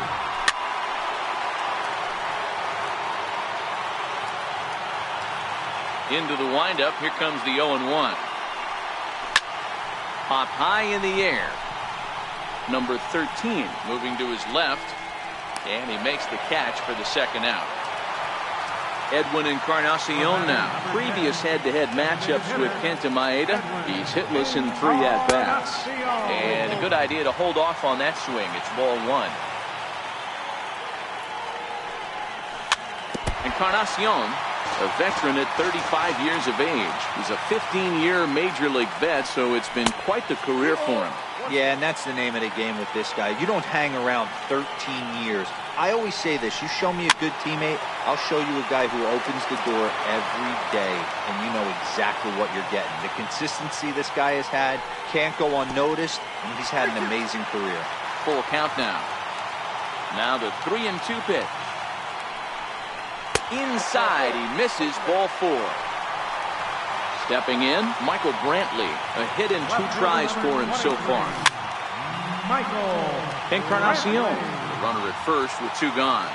Into the windup. Here comes the 0-1. Pop high in the air. Number 13 moving to his left, and he makes the catch for the second out. Edwin Encarnacion now. Previous head-to-head matchups with Kenta Maeda. He's hitless in 3 at-bats. And a good idea to hold off on that swing. It's ball 1. Encarnacion, a veteran at 35 years of age. He's a 15-year major league vet, so it's been quite the career for him. Yeah, and that's the name of the game with this guy. You don't hang around 13 years. I always say this, you show me a good teammate, I'll show you a guy who opens the door every day, and you know exactly what you're getting. The consistency this guy has had can't go unnoticed, and he's had an amazing career. Full count now. Now the 3-2 pitch. Inside, he misses, ball 4. Stepping in, Michael Brantley. A hit in 2 tries for him so far. Michael Encarnacion, the runner at first with 2 gone.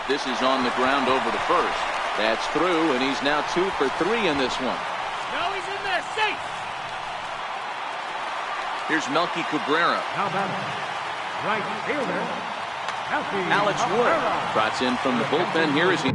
This is on the ground over to first. That's through, and he's now 2 for 3 in this one. No, he's in there, safe. Here's Melky Cabrera. Now batting, right fielder, Melky Alex Wood Cabrera. trots in from the bullpen here as he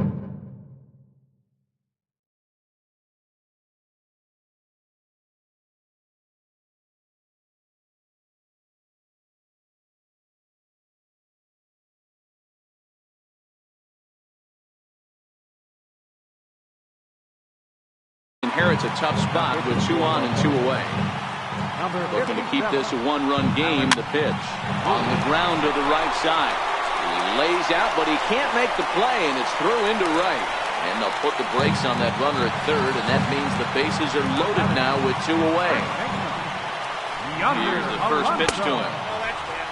inherits a tough spot with 2 on and 2 away. Looking to keep this a 1-run game. The pitch on the ground to the right side. He lays out, but he can't make the play, and it's through into right. And they'll put the brakes on that runner at third, and that means the bases are loaded now with 2 away. Here's the first pitch to him.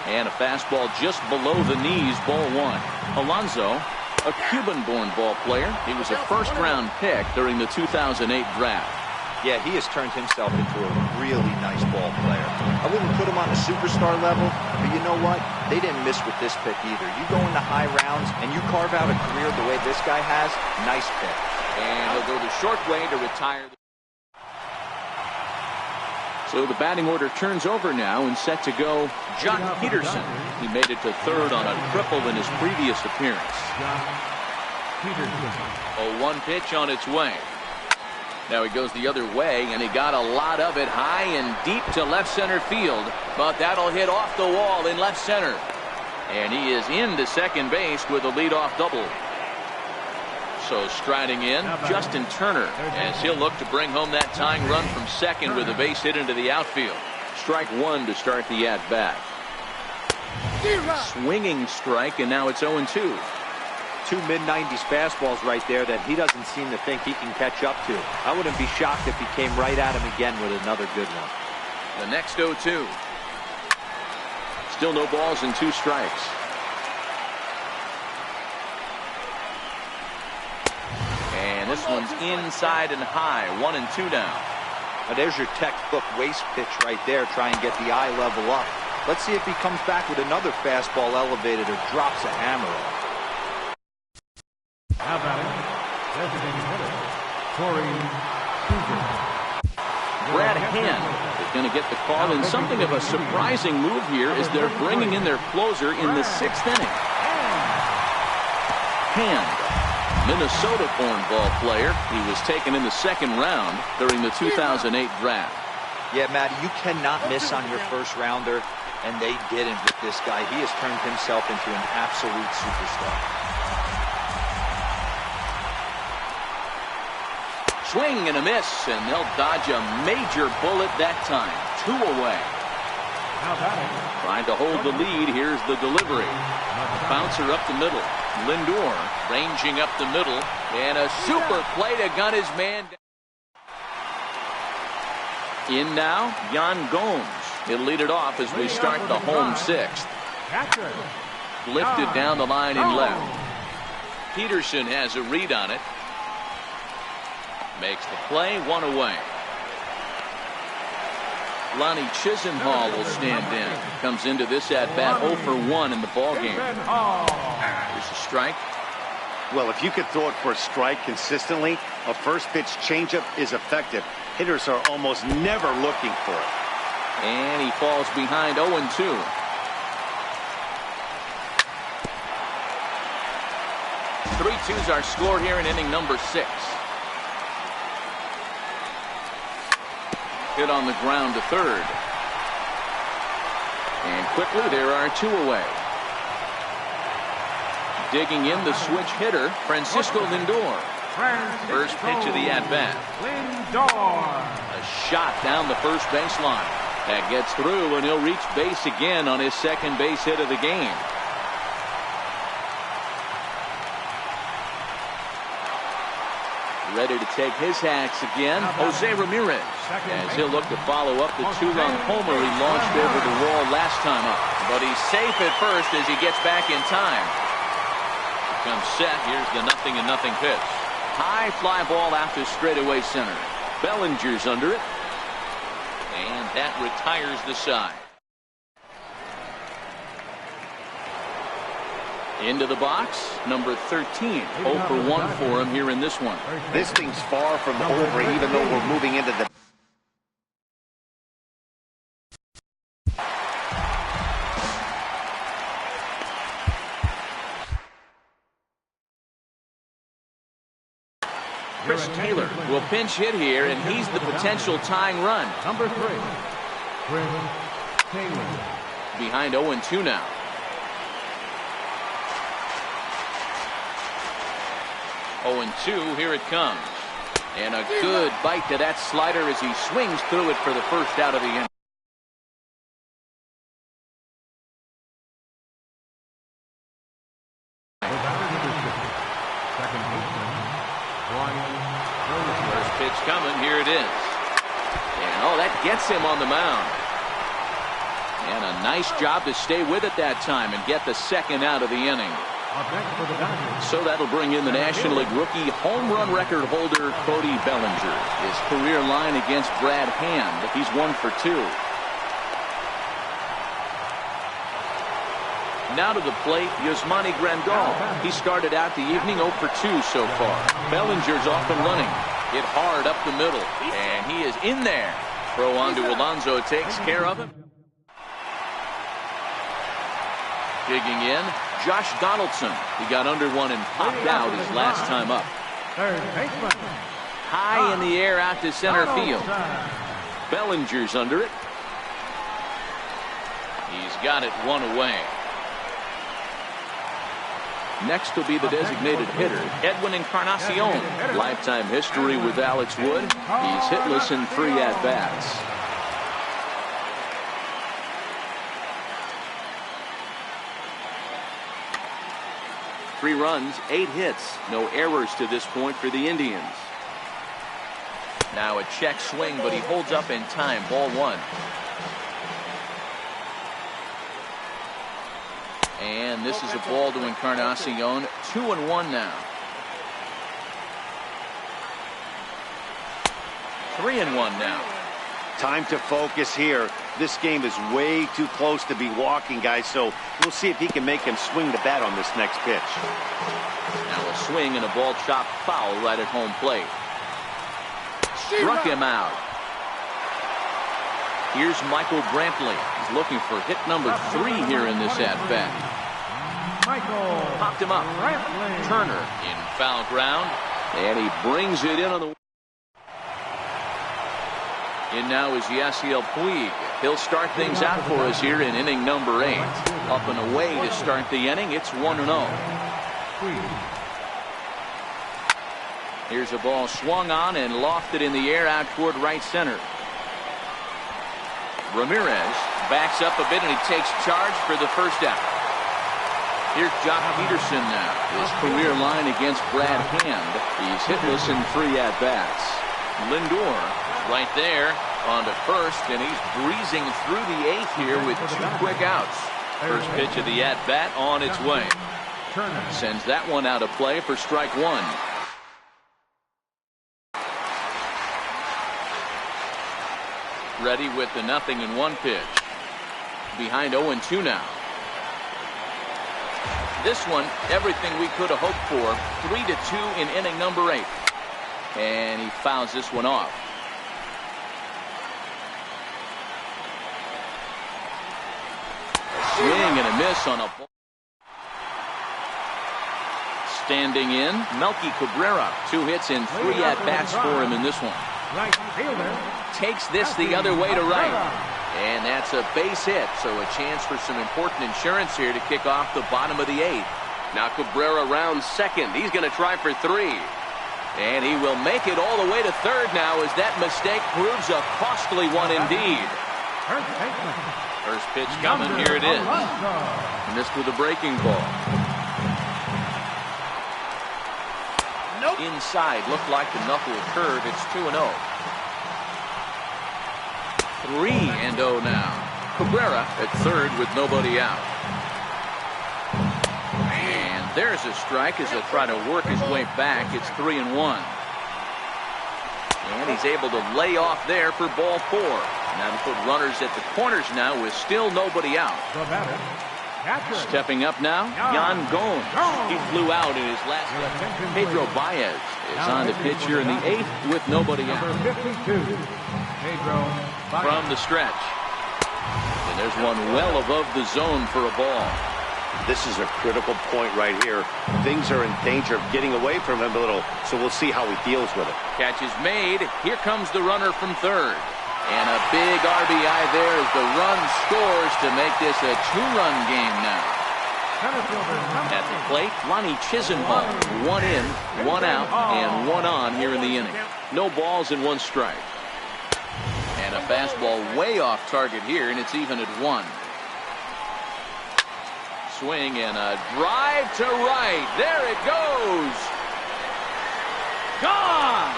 And a fastball just below the knees, ball 1. Alonso, a Cuban-born ball player. He was a first-round pick during the 2008 draft. Yeah, he has turned himself into a really nice ball player. I wouldn't put him on a superstar level, but you know what? They didn't miss with this pick either. You go into high rounds and you carve out a career the way this guy has, nice pick. And he'll go the short way to retire. So the batting order turns over now, and set to go Jock Peterson. He made it to third on a triple in his previous appearance. A 1 pitch on its way. Now he goes the other way, and he got a lot of it high and deep to left center field, but that'll hit off the wall in left center. And he is into second base with a leadoff double. So striding in, Justin Turner, as he'll look to bring home that tying run from second with a base hit into the outfield. Strike 1 to start the at-bat. Swinging strike, and now it's 0-2. 2 mid-90s fastballs right there that he doesn't seem to think he can catch up to. I wouldn't be shocked if he came right at him again with another good one. The next 0-2. Still no balls and 2 strikes. And this one's inside and high. 1-2 now. Now there's your textbook waste pitch right there. Try and get the eye level up. Let's see if he comes back with another fastball elevated or drops a hammer off. How about it? Designated hitter, Corey Seager. Brad Hand is going to get the call, and something of a surprising move here is they're bringing in their closer in the 6th inning. Hand, Minnesota-born ball player. He was taken in the 2nd round during the 2008 draft. Yeah, Matty, you cannot miss on your first rounder, and they didn't with this guy. He has turned himself into an absolute superstar. swing and a miss, and they'll dodge a major bullet that time. 2 away. Now batting. Trying to hold the lead. Here's the delivery. Bouncer up the middle. Lindor ranging up the middle. And a super play to gun his man down. In now, Yan Gomes. He'll lead it off as we start the home 6th. Lifted down the line in left. Peterson has a read on it. Makes the play, 1 away. Lonnie Chisenhall will stand in. Comes into this at-bat 0 for 1 in the ballgame. Here's a strike. Well, if you could throw it for a strike consistently, a first pitch changeup is effective. Hitters are almost never looking for it. And he falls behind 0-2. Three-2's our score here in inning number 6. Hit on the ground to third. And quickly there are 2 away. Digging in the switch hitter, Francisco Lindor. First pitch of the at-bat. A shot down the first baseline. That gets through, and he'll reach base again on his second base hit of the game. Ready to take his hacks again, Jose Ramirez, as he'll look to follow up the 2-run homer he launched over the wall last time up. But he's safe at first as he gets back in time. Comes set. Here's the 0-0 pitch. High fly ball out to straightaway center. Bellinger's under it. And that retires the side. Into the box, number 13. 0 for 1 for him here in this one. This thing's far from over, even though we're moving into the... Chris Taylor will pinch hit here, and he's the potential tying run. Number 3, Chris Taylor. Behind 0-2 now. 0-2, here it comes. And a good bite to that slider as he swings through it for the first out of the inning. First pitch coming, here it is. And oh, that gets him on the mound. And a nice job to stay with it that time and get the second out of the inning. So that'll bring in the National League rookie home run record holder Cody Bellinger. His career line against Brad Hand, he's 1 for 2. Now to the plate, Yasmani Grandal. He started out the evening 0 for 2 so far. Bellinger's off and running. Hit hard up the middle, and he is in there. Throw on to Alonso takes care of him. Digging in, Josh Donaldson. He got under one and popped out his last time up. High in the air out to center field. Bellinger's under it. He's got it 1 away. Next will be the designated hitter, Edwin Encarnacion. Lifetime history with Alex Wood. He's hitless in 3 at-bats. Three runs, 8 hits, no errors to this point for the Indians. Now a check swing, but he holds up in time. Ball 1. And this is a ball to Encarnacion. 2-1 now. 3-1 now. Time to focus here. This game is way too close to be walking, guys, so we'll see if he can make him swing the bat on this next pitch. Now a swing and a ball chopped foul right at home plate. Struck him out. Here's Michael Brantley. He's looking for hit number 3 here in this at-bat. Popped him up. Turner in foul ground, and he brings it in on the... In now is Yasiel Puig. He'll start things out for us here in inning number 8. Up and away to start the inning. It's 1-0. Here's a ball swung on and lofted in the air out toward right center. Ramirez backs up a bit and he takes charge for the first out. Here's Jock Peterson now. His career line against Brad Hand. He's hitless in 3 at-bats. Lindor right there on to first, and he's breezing through the 8th here with 2 quick outs. First pitch of the at-bat on its way. Sends that one out of play for strike 1. Ready with the 0-1 pitch. Behind 0-2 now. This one, everything we could have hoped for. 3-2 in inning number 8. And he fouls this one off. A swing and a miss on a ball. Standing in, Melky Cabrera. 2 hits and 3 at-bats for him in this one. Right fielder takes this the other way to right. And that's a base hit, so a chance for some important insurance here to kick off the bottom of the 8th. Now Cabrera rounds second. He's going to try for 3. And he will make it all the way to third now as that mistake proves a costly one indeed. First pitch coming. Here it is. Missed with a breaking ball. Inside, looked like the knuckle curve. It's 2-0. 3-0 now. Cabrera at third with nobody out. And there's a strike as he'll try to work his way back. It's 3-1. And he's able to lay off there for ball 4. Now to put runners at the corners now with still nobody out. Stepping up now, Yan Gomes. He flew out in his last game. Pedro Baez is on the pitch here in the 8th with nobody out. From the stretch. And there's one well above the zone for a ball. This is a critical point right here. Things are in danger of getting away from him a little, so we'll see how he deals with it. Catch is made. Here comes the runner from third. And a big RBI there as the run scores to make this a 2-run game now. At the plate, Lonnie Chisenhall. 1 in, 1 out, and 1 on here in the inning. No balls and 1 strike. And a fastball way off target here, and it's even at 1. Swing and a drive to right. There it goes. Gone.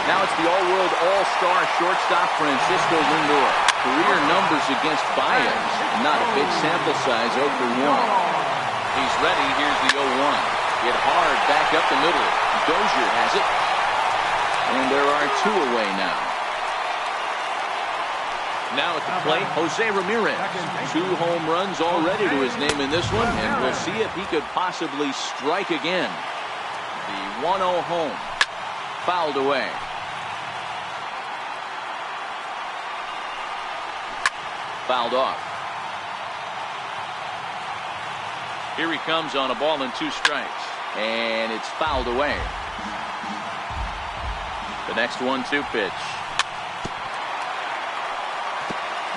Now it's the all-world all-star shortstop Francisco Lindor. Career numbers against Baez. Not a big sample size, 0 for 1. He's ready. Here's the 0-1. Hit hard back up the middle. Dozier has it. And there are 2 away now. Now at the plate, Jose Ramirez. 2 home runs already to his name in this one, and we'll see if he could possibly strike again. The 1-0 home. Fouled away. Fouled off. Here he comes on a ball and 2 strikes. And it's fouled away. The next 1-2 pitch.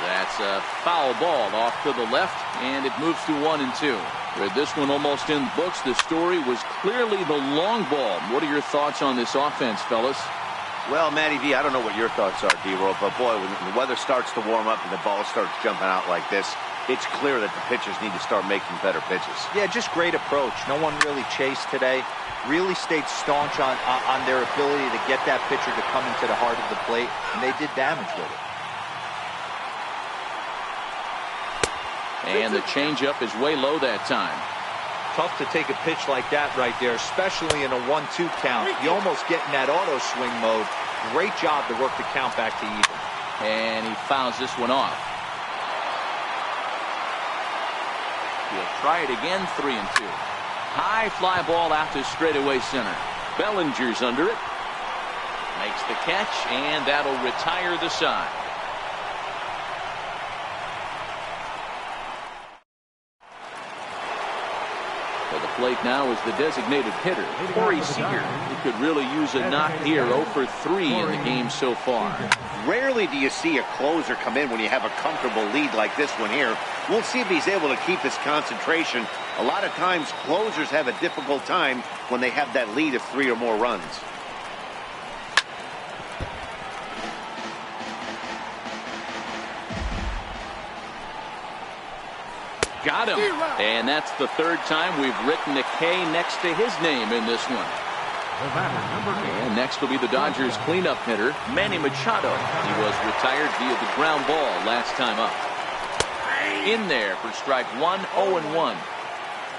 That's a foul ball off to the left, and it moves to 1-2. With this one almost in the books, the story was clearly the long ball. What are your thoughts on this offense, fellas? Well, Matty V, I don't know what your thoughts are, D-Roll, but boy, when the weather starts to warm up and the ball starts jumping out like this, it's clear that the pitchers need to start making better pitches. Yeah, just great approach. No one really chased today. Really stayed staunch on their ability to get that pitcher to come into the heart of the plate, and they did damage with it. And the changeup is way low that time. Tough to take a pitch like that right there, especially in a 1-2 count. You almost get in that auto swing mode. Great job to work the count back to even. And he fouls this one off. He'll try it again, 3-2. High fly ball out to straightaway center. Bellinger's under it. Makes the catch, and that'll retire the side. For the plate now is the designated hitter, Corey Seager. He could really use a knock here. 0 for 3 in the game so far. Rarely do you see a closer come in when you have a comfortable lead like this one here. We'll see if he's able to keep his concentration. A lot of times, closers have a difficult time when they have that lead of 3 or more runs. Got him. And that's the third time we've written a K next to his name in this one. And next will be the Dodgers cleanup hitter, Manny Machado. He was retired via the ground ball last time up. In there for strike 1, 0-1.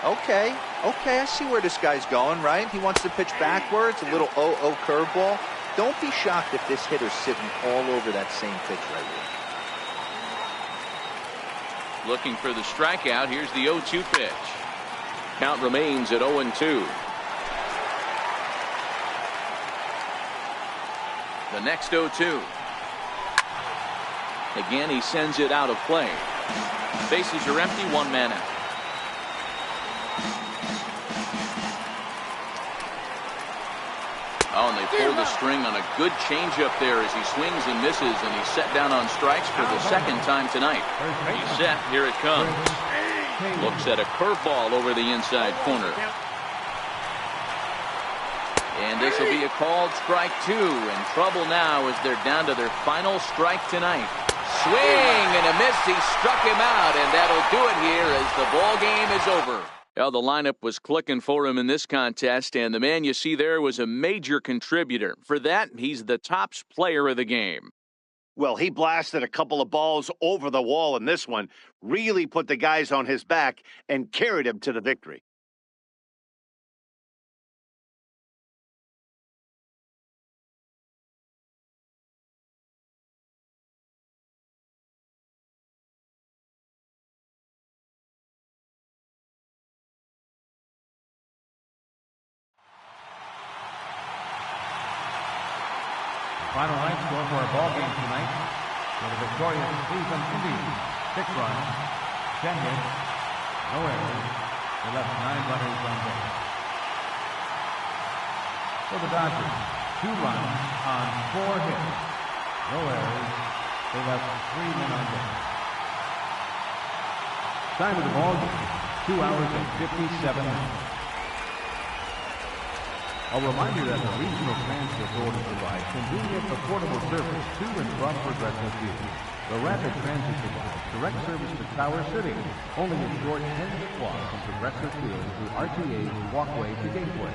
Okay, I see where this guy's going, right? He wants to pitch backwards, a little 0-0 curveball. Don't be shocked if this hitter's sitting all over that same pitch right here. Looking for the strikeout. Here's the 0-2 pitch. Count remains at 0-2. The next 0-2. Again, he sends it out of play. Bases are empty, 1 man out. Oh, and they pulled the string on a good changeup there as he swings and misses, and he's set down on strikes for the second time tonight. He's set. Here it comes. Looks at a curveball over the inside corner. And this will be a called strike 2. In trouble now as they're down to their final strike tonight. Swing and a miss. He struck him out, and that'll do it here as the ball game is over. Well, the lineup was clicking for him in this contest, and the man you see there was a major contributor. For that, he's the tops player of the game. Well, he blasted a couple of balls over the wall in this one, really put the guys on his back and carried him to the victory. Final line score for our ball game tonight. For the victorious Cleveland Indians, 6 runs, 10 hits, no errors. They left 9 runners on base. For the Dodgers, 2 runs on 4 hits, no errors. They left 3 men on base. Time of the ball game, 2 hours and 57 minutes. I'll remind you that the Regional Transit Authority provides convenient, affordable service to and from Progressive Field. The Rapid Transit provides direct service to Tower City, only a short 10-minute walk from Progressive Field through RTA Walkway to Gateway.